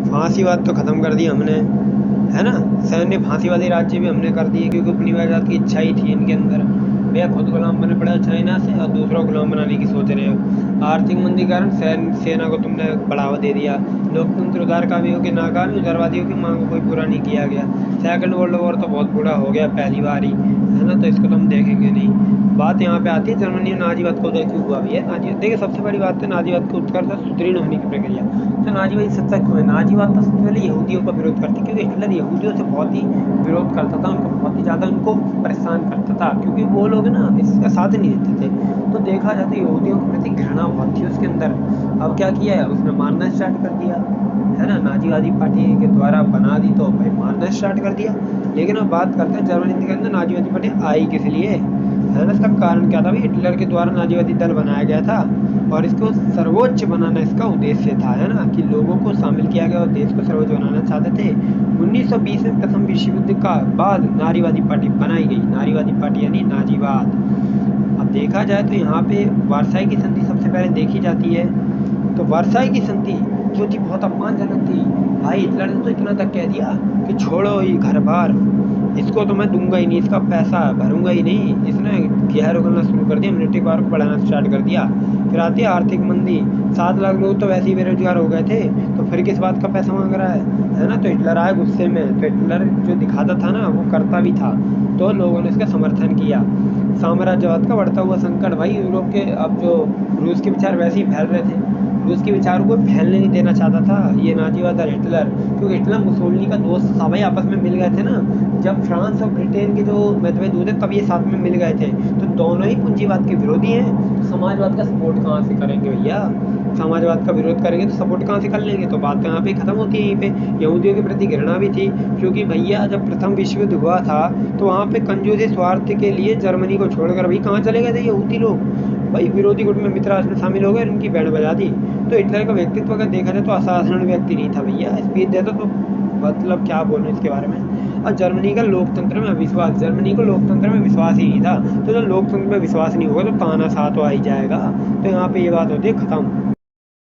फांसीवाद तो ख़त्म कर दिया हमने, है ना। सैन्य फांसीवादी राज्य भी हमने कर दिए, क्योंकि उपनिवेशवाद की इच्छा ही थी इनके अंदर। भैया खुद गुलाम बने पड़े हो चाइना से और दूसरों को गुलाम बनाने की सोच रहे हो। आर्थिक मंदी के कारण सेना को तुमने बढ़ावा दे दिया। लोकतंत्र उदारकामियों के नाकामी, उदारवादियों की मांग को कोई पूरा नहीं किया गया। सेकंड वर्ल्ड वॉर तो बहुत बुरा हो गया पहली बार ही, है ना, तो इसको तो हम देखेंगे नहीं। बात यहाँ पे आती है जर्मनी और नाजीवाद को क्यों हुआ भैया। नाजी देखिए, सबसे बड़ी बात है नाजीवाद को उत्कर्ष और सुदृढ़ होने की प्रक्रिया। तो नाजीवादी सच्चा क्यों है? नाजीवाद तो सबसे पहले यहूदियों का विरोध करती, क्योंकि हिटलर यहूदियों से बहुत ही विरोध करता था, उनको बहुत ही ज़्यादा उनको परेशान करता था, क्योंकि वो लोग ना इसका साथ नहीं देते थे। तो देखा जाए तो यहूदियों के प्रति घृणा बहुत थी उसके अंदर। अब क्या किया है उसने, मारना स्टार्ट कर दिया, है ना। नाजीवादी पार्टी के द्वारा बना दी तो भाई मारना स्टार्ट कर दिया। लेकिन अब बात करते हैं जर्मनी के अंदर नाजीवादी पार्टी आई किस लिए, है ना। इसका कारण क्या था भाई, हिटलर के द्वारा नाजीवादी दल बनाया गया था और इसको सर्वोच्च बनाना इसका उद्देश्य था, है ना, कि लोगों को शामिल किया गया और देश को सर्वोच्च बनाना चाहते थे। 1920 में प्रथम विश्व युद्ध का बाद नारीवादी पार्टी बनाई गई, नारीवादी पार्टी यानी नाजीवाद। अब देखा जाए तो यहाँ पे वर्साई की संधि सबसे पहले देखी जाती है। तो वर्साई की संधि जो थी बहुत अपमानजनक थी भाई। हिटलर ने तो इतना तक कह दिया कि छोड़ो ये घर बार, इसको तो मैं दूंगा ही नहीं, इसका पैसा भरूंगा ही नहीं। इसने गैर उगलना शुरू कर दिया, मिलिट्री पावर को बढ़ाना स्टार्ट कर दिया। फिर आती है आर्थिक मंदी, 7 लाख लोग तो वैसे ही बेरोजगार हो गए थे, तो फिर किस बात का पैसा मांग रहा है ना। तो हिटलर आया गुस्से में, तो हिटलर जो दिखाता था ना वो करता भी था, तो लोगों ने इसका समर्थन किया। साम्राज्यवाद का बढ़ता हुआ संकट भाई, यूरोप के अब जो रूस के विचार वैसे ही फैल रहे थे, रूस के विचारों को फैलने नहीं देना चाहता था ये नाजीवाद और हिटलर, क्योंकि हिटलर मुसोलिनी का दोस्त था भाई, आपस में मिल गए थे ना। जब फ्रांस और ब्रिटेन के जो मतभेद थे तब ये साथ में मिल गए थे, तो दोनों ही पूंजीवाद के विरोधी हैं। तो समाजवाद का सपोर्ट कहाँ से करेंगे भैया, समाजवाद का विरोध करेंगे तो सपोर्ट कहाँ से कर लेंगे। तो बात यहाँ पे खत्म होती है। यहीं पे यहूदियों के प्रति घृणा भी थी, क्योंकि भैया जब प्रथम विश्व युद्ध हुआ था तो वहाँ पे कंजूसी स्वार्थ के लिए जर्मनी को छोड़कर भाई कहाँ चले गए थे यहूदी लोग, भाई विरोधी गुट में मित्र राष्ट्र में शामिल हो गए, उनकी बैंड बजा दी। तो हिटलर का व्यक्तित्व अगर देखा जाए तो असाधारण व्यक्ति नहीं था भैया, स्पीच देता तो मतलब क्या बोलूं इसके बारे में। और जर्मनी का लोकतंत्र में अविश्वास, जर्मनी को लोकतंत्र में विश्वास ही नहीं था। तो जब लोकतंत्र में विश्वास नहीं होगा तो तानाशाह तो आ ही जाएगा। तो यहाँ पे ये बात होती है खत्म।